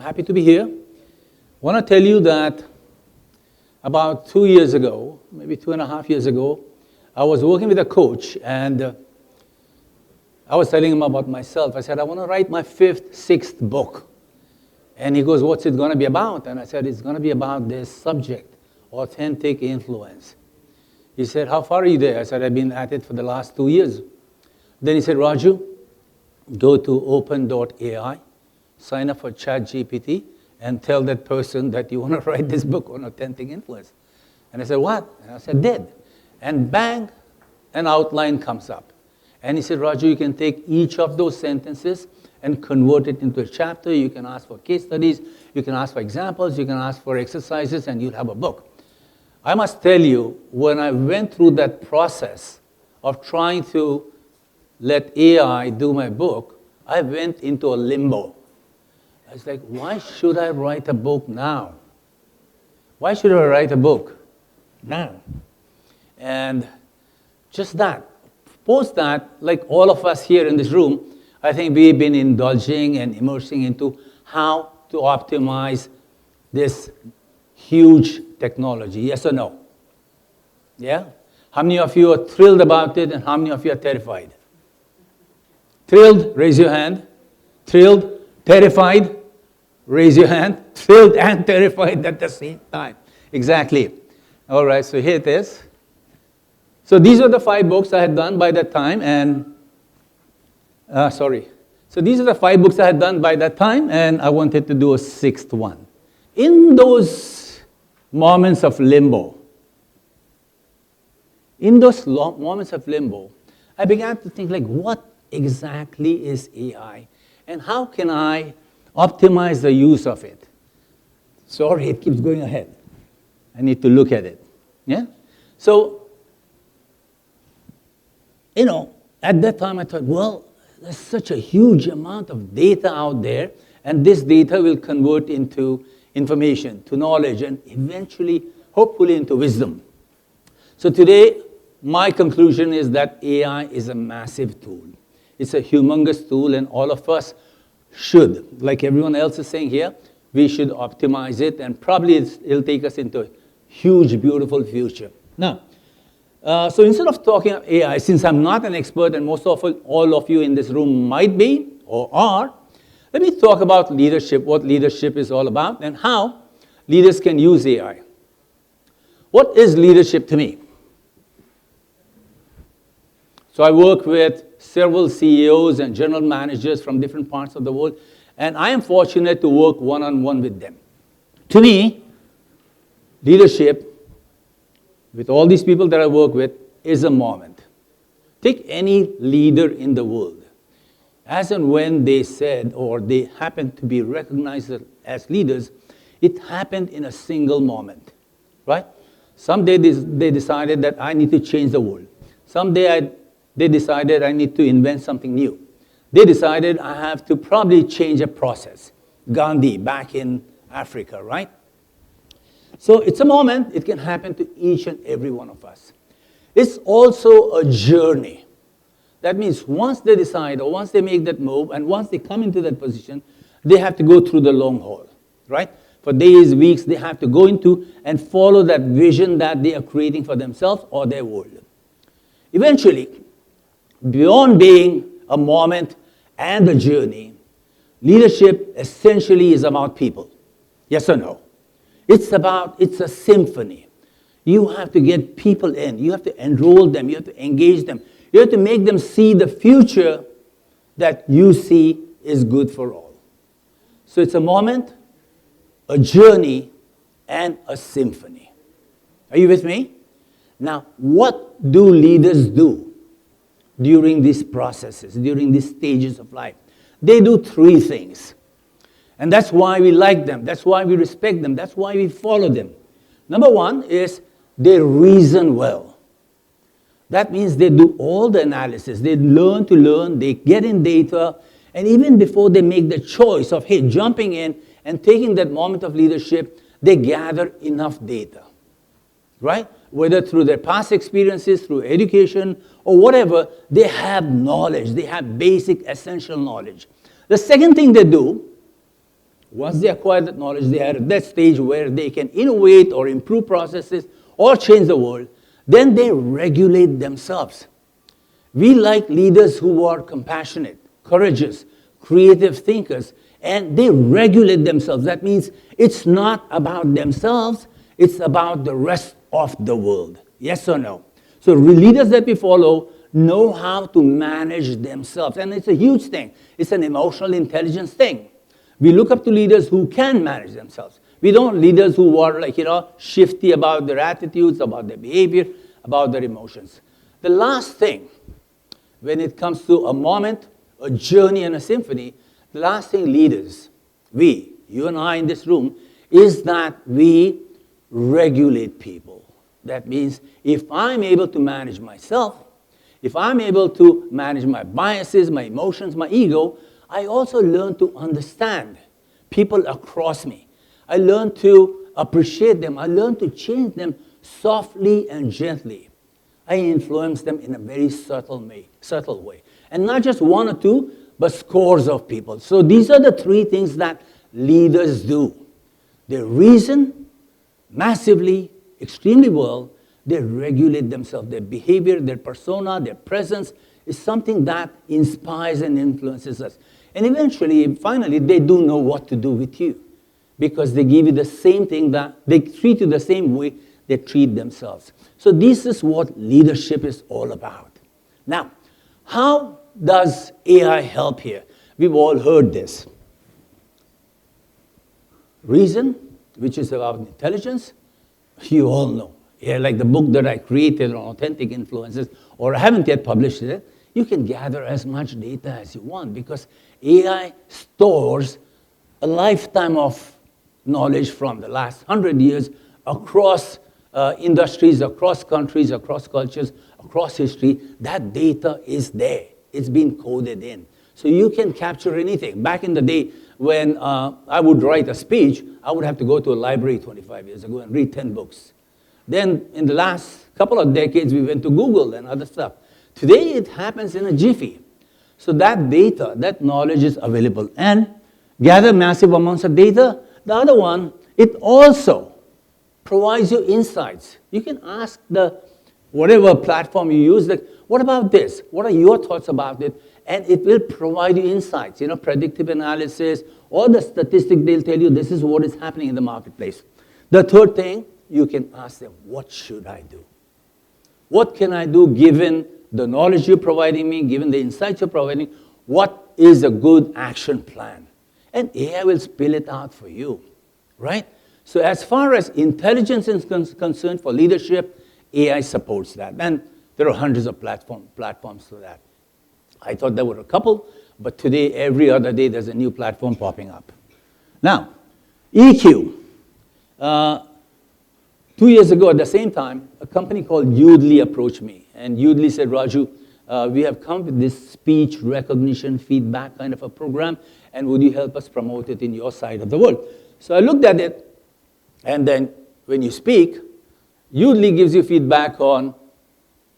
happy to be here. I want to tell you that about 2 years ago, maybe 2.5 years ago, I was working with a coach, and I was telling him about myself. I said, I want to write my 5th, 6th book. And he goes, what's it going to be about? And I said, it's going to be about this subject, authentic influence. He said, how far are you there? I said, I've been at it for the last 2 years. Then he said, Raju, go to open.ai, sign up for ChatGPT, and tell that person that you want to write this book on authentic influence. And I said, what? And I said, did. And bang, an outline comes up. And he said, Raju, you can take each of those sentences and convert it into a chapter. You can ask for case studies. You can ask for examples. You can ask for exercises, and you'll have a book. I must tell you, when I went through that process of trying to let AI do my book, I went into a limbo. I was like, why should I write a book now? Why should I write a book now? And just that. Post that, like all of us here in this room, I think we've been indulging and immersing into how to optimize this huge technology. Yes or no? Yeah? How many of you are thrilled about it, and how many of you are terrified? Thrilled, raise your hand. Thrilled, terrified, raise your hand. Thrilled and terrified at the same time. Exactly. All right, so here it is. So these are the 5 books I had done by that time, and So these are the 5 books I had done by that time, and I wanted to do a 6th one. In those moments of limbo, I began to think, like, what exactly is AI? And how can I optimize the use of it? Sorry, it keeps going ahead. I need to look at it. Yeah? So, at that time I thought, well, there's such a huge amount of data out there, and this data will convert into information, to knowledge, and eventually, hopefully, into wisdom. So today, my conclusion is that AI is a massive tool. It's a humongous tool, and all of us should, like everyone else is saying here, we should optimize it, and probably it'll take us into a huge, beautiful future. Now, so instead of talking about AI, since I'm not an expert, and most of all of you in this room might be or are, let me talk about leadership, what leadership is all about, and how leaders can use AI. What is leadership to me? So I work with several CEOs and general managers from different parts of the world, and I am fortunate to work one-on-one with them. To me, leadership, with all these people that I work with, is a moment. Take any leader in the world. As and when they said, or they happened to be recognized as leaders, it happened in a single moment, right? Someday they decided that I need to change the world. Someday they decided I need to invent something new. They decided I have to probably change a process. Gandhi, back in Africa, right? So it's a moment. It can happen to each and every one of us. It's also a journey. That means once they decide, or once they make that move, and once they come into that position, they have to go through the long haul, right? For days, weeks, they have to go into and follow that vision that they are creating for themselves or their world. Eventually, beyond being a moment and a journey, leadership essentially is about people. Yes or no? It's a symphony. You have to get people in. You have to enroll them. You have to engage them. You have to make them see the future that you see is good for all. So it's a moment, a journey, and a symphony. Are you with me? Now, what do leaders do during these processes, during these stages of life? They do 3 things. And that's why we like them. That's why we respect them. That's why we follow them. Number 1 is they reason well. That means they do all the analysis. They learn to learn. They get in data. And even before they make the choice of, hey, jumping in and taking that moment of leadership, they gather enough data, right? Whether through their past experiences, through education, or whatever, they have knowledge. They have basic, essential knowledge. The second thing they do, Once they acquire that knowledge, they are at that stage where they can innovate or improve processes or change the world. Then they regulate themselves. We like leaders who are compassionate, courageous, creative thinkers, and they regulate themselves. That means it's not about themselves, it's about the rest of the world. Yes or no? So leaders that we follow know how to manage themselves, and it's a huge thing. It's an emotional intelligence thing. We look up to leaders who can manage themselves. We don't leaders who are shifty about their attitudes, about their behavior, about their emotions. The last thing, when it comes to a moment, a journey, and a symphony, the last thing leaders, you and I in this room, is that we regulate people. That means if I'm able to manage myself, if I'm able to manage my biases, my emotions, my ego, I also learn to understand people across me. I learn to appreciate them. I learn to change them softly and gently. I influence them in a very subtle way. And not just one or two, but scores of people. So these are the three things that leaders do. They reason massively, extremely well. They regulate themselves. Their behavior, their persona, their presence is something that inspires and influences us. And eventually, finally, they do know what to do with you, because they give you the same thing, that they treat you the same way they treat themselves. So this is what leadership is all about. Now, how does AI help here? We've all heard this. Reason, which is about intelligence, you all know. Yeah, like the book that I created on authentic influences, or I haven't yet published it, you can gather as much data as you want, because AI stores a lifetime of knowledge from the last 100 years across industries, across countries, across cultures, across history. That data is there. It's been coded in. So you can capture anything. Back in the day, when I would write a speech, I would have to go to a library 25 years ago and read 10 books. Then in the last couple of decades, we went to Google and other stuff. Today, it happens in a jiffy. So that data, that knowledge is available. And gather massive amounts of data. The other one, it also provides you insights. You can ask the whatever platform you use, like, what about this? What are your thoughts about it? And it will provide you insights, predictive analysis, all the statistics, they'll tell you this is what is happening in the marketplace. The third thing, you can ask them, what should I do? What can I do given the knowledge you're providing me, given the insights you're providing? What is a good action plan? And AI will spill it out for you, right? So as far as intelligence is concerned for leadership, AI supports that. And there are hundreds of platforms for that. I thought there were a couple, but today, every other day, there's a new platform popping up. Now, EQ. 2 years ago, at the same time, a company called Udly approached me. And Udly said, Raju, we have come with this speech recognition feedback kind of a program, and would you help us promote it in your side of the world? So I looked at it, and then when you speak, Udly gives you feedback on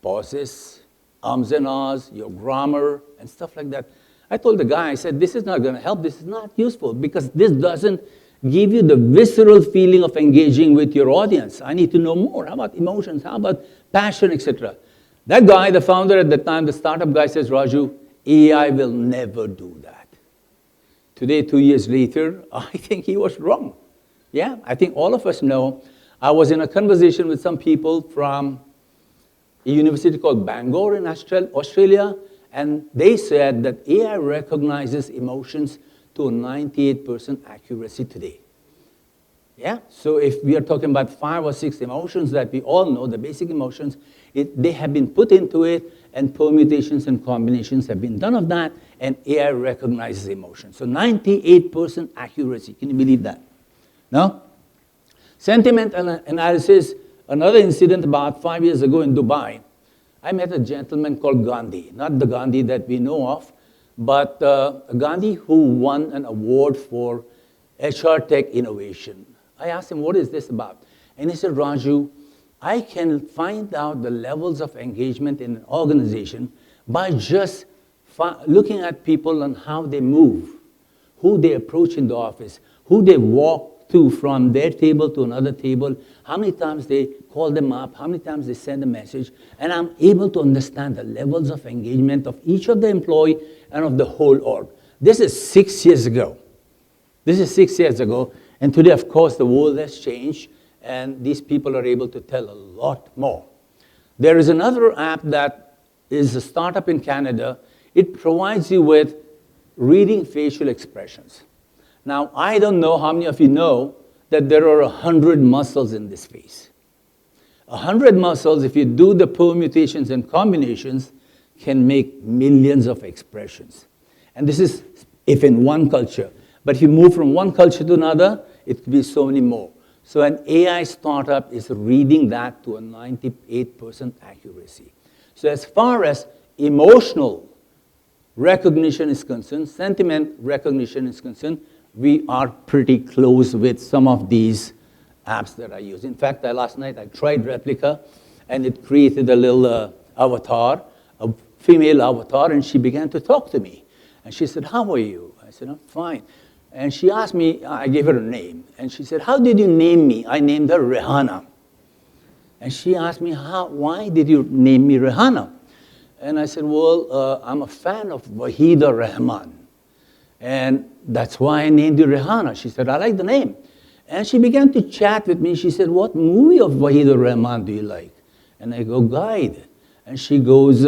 pauses, ums and ahs, your grammar, and stuff like that. I told the guy, I said, this is not going to help, this is not useful, because this doesn't give you the visceral feeling of engaging with your audience. I need to know more. How about emotions? How about passion, etc.? That guy, the founder at the time, the startup guy says, Raju, AI will never do that. Today, 2 years later, I think he was wrong. Yeah, I think all of us know. I was in a conversation with some people from a university called Bangor in Australia, and they said that AI recognizes emotions to a 98% accuracy today. Yeah, so if we are talking about 5 or 6 emotions that we all know, the basic emotions, they have been put into it, and permutations and combinations have been done of that, and AI recognizes emotions. So 98% accuracy, can you believe that? No? Sentiment analysis, another incident about 5 years ago in Dubai. I met a gentleman called Gandhi, not the Gandhi that we know of, but Gandhi who won an award for HR tech innovation. I asked him, what is this about? And he said, Raju, I can find out the levels of engagement in an organization by just looking at people and how they move, who they approach in the office, who they walk to from their table to another table, how many times they call them up, how many times they send a message, and I'm able to understand the levels of engagement of each of the employee and of the whole org. This is 6 years ago. This is 6 years ago, and today, of course, the world has changed, and these people are able to tell a lot more. There is another app that is a startup in Canada. It provides you with reading facial expressions. Now, I don't know how many of you know that there are 100 muscles in this face. 100 muscles, if you do the permutations and combinations, can make millions of expressions. And this is if in one culture. But if you move from one culture to another, it could be so many more. So an AI startup is reading that to a 98% accuracy. So as far as emotional recognition is concerned, sentiment recognition is concerned, we are pretty close with some of these apps that I use. In fact, last night I tried Replica, and it created a little avatar, a female avatar, and she began to talk to me. And she said, "How are you?" I said, "I'm fine." And she asked me, I gave her a name, and she said, "How did you name me?" I named her Rihanna. And she asked me, "Why did you name me Rihanna?" And I said, "Well, I'm a fan of Wahida Rahman. And that's why I named you Rihanna." She said, "I like the name." And she began to chat with me. She said, "What movie of Wahida Rahman do you like?" And I go, "Guide." And she goes,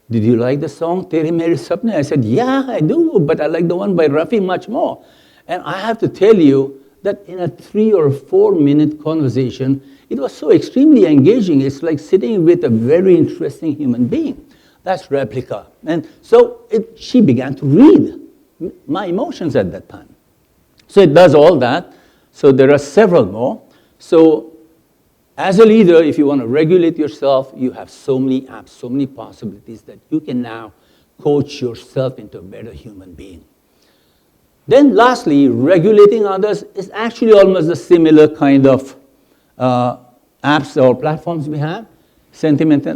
"Did you like the song Tere Mere Sapne?" I said, "Yeah, I do, but I like the one by Rafi much more." And I have to tell you that in a 3 or 4 minute conversation, it was so extremely engaging. It's like sitting with a very interesting human being. That's Replica. And so she began to read my emotions at that time. So it does all that. So there are several more. So as a leader, if you want to regulate yourself, you have so many apps, so many possibilities that you can now coach yourself into a better human being. Then lastly, regulating others is actually almost a similar kind of apps or platforms we have. Sentiment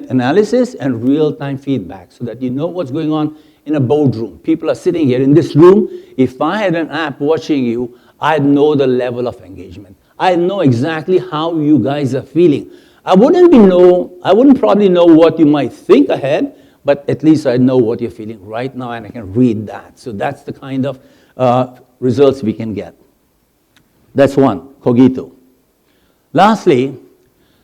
analysis and real-time feedback so that you know what's going on in a boardroom. People are sitting here in this room. If I had an app watching you, I'd know the level of engagement. I know exactly how you guys are feeling. I wouldn't probably know what you might think ahead, but at least I know what you're feeling right now, and I can read that. So that's the kind of results we can get. That's one, cogito. Lastly,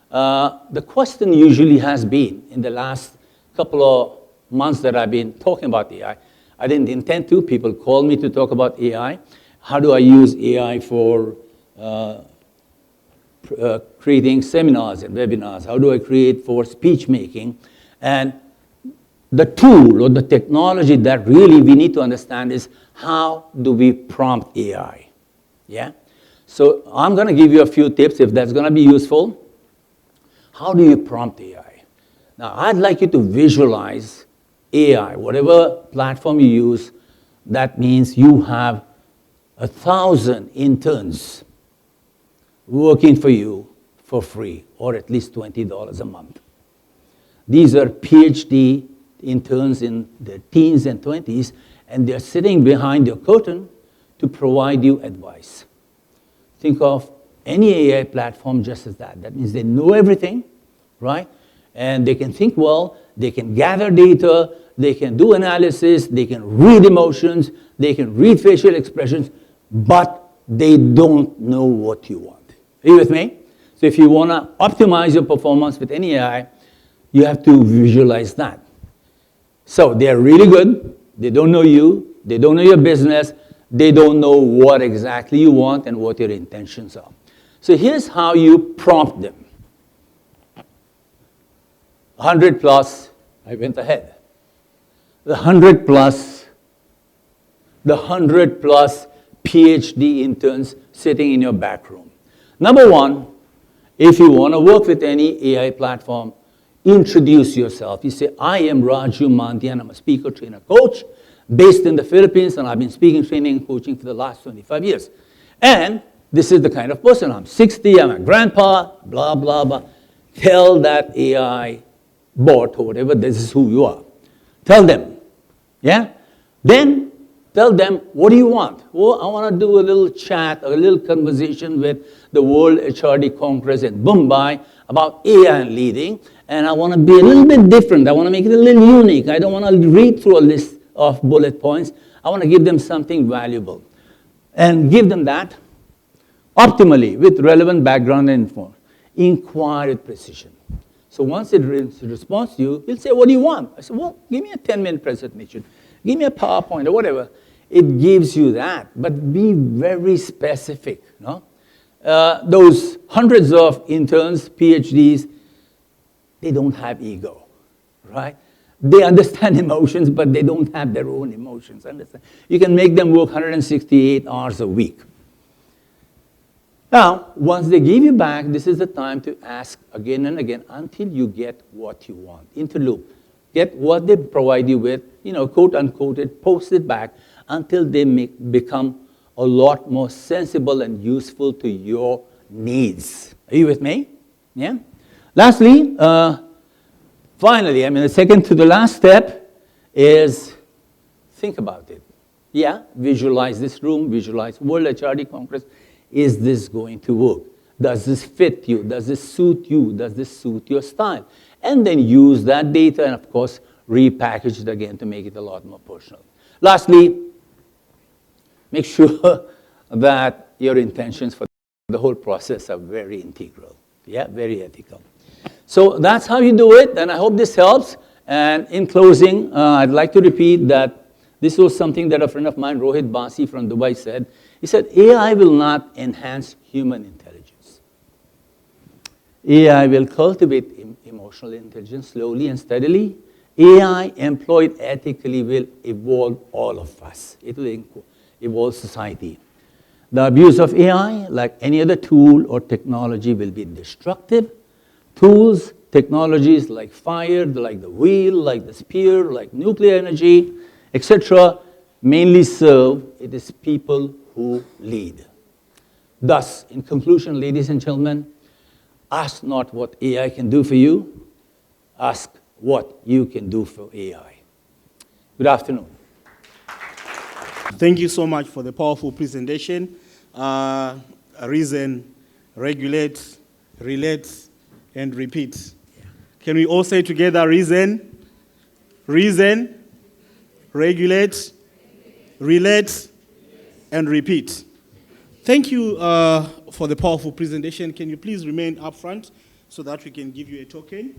the question usually has been, in the last couple of months that I've been talking about AI, I didn't intend to. People call me to talk about AI. How do I use AI for creating seminars and webinars? How do I create for speech making? And the tool or the technology that really we need to understand is how do we prompt AI? Yeah? So I'm going to give you a few tips if that's going to be useful. How do you prompt AI? Now, I'd like you to visualize AI, whatever platform you use. That means you have 1,000 interns working for you for free, or at least $20 a month. These are PhD interns in their teens and 20s, and they're sitting behind your curtain to provide you advice. Think of any AI platform just as that. That means they know everything, right? And they can think well, they can gather data, they can do analysis, they can read emotions, they can read facial expressions, but they don't know what you want. Are you with me? So if you want to optimize your performance with any AI, you have to visualize that. So they're really good. They don't know you. They don't know your business. They don't know what exactly you want and what your intentions are. So here's how you prompt them. 100 plus, I went ahead. The 100 plus PhD interns sitting in your back room. Number one, if you want to work with any AI platform, introduce yourself. You say, "I am Raju Mandhyan. I'm a speaker, trainer, coach based in the Philippines, and I've been speaking, training, and coaching for the last 25 years. And this is the kind of person. I'm 60, I'm a grandpa, blah, blah, blah." Tell that AI bot or whatever, this is who you are. Tell them. Yeah? Then Tell them, what do you want? Well, I want to do a little chat, a little conversation with the World HRD Congress in Mumbai about AI and leading, and I want to be a little bit different. I want to make it a little unique. I don't want to read through a list of bullet points. I want to give them something valuable. And give them that optimally with relevant background and info. Inquire with precision. So once it responds to you, he'll say, what do you want? I said, well, give me a 10-minute presentation. Give me a PowerPoint or whatever. It gives you that, but be very specific. No? Those hundreds of interns, PhDs, they don't have ego, right? They understand emotions, but they don't have their own emotions. Understand? You can make them work 168 hours a week. Now, once they give you back, this is the time to ask again and again until you get what you want. Interloop. Get what they provide you with, quote unquote it, post it back until they become a lot more sensible and useful to your needs. Are you with me? Yeah? Lastly, finally, the second to the last step is think about it. Yeah, visualize this room, visualize World HRD Congress. Is this going to work? Does this fit you? Does this suit you? Does this suit your style? And then use that data and, of course, repackage it again to make it a lot more personal. Lastly, make sure that your intentions for the whole process are very integral. Yeah, very ethical. So that's how you do it, and I hope this helps. And in closing, I'd like to repeat that this was something that a friend of mine, Rohit Basi from Dubai, said. He said, AI will not enhance human intelligence. AI will cultivate emotional intelligence slowly and steadily. AI employed ethically will evolve all of us. It will evolve society. The abuse of AI, like any other tool or technology, will be destructive. Tools, technologies like fire, like the wheel, like the spear, like nuclear energy, etc., mainly serve it is people who lead. Thus, in conclusion, ladies and gentlemen, ask not what AI can do for you, ask what you can do for AI. Good afternoon. Thank you so much for the powerful presentation. Reason, regulate, relate, and repeat. Yeah. Can we all say together, reason, regulate, relate, and repeat. Thank you for the powerful presentation. Can you please remain up front so that we can give you a token?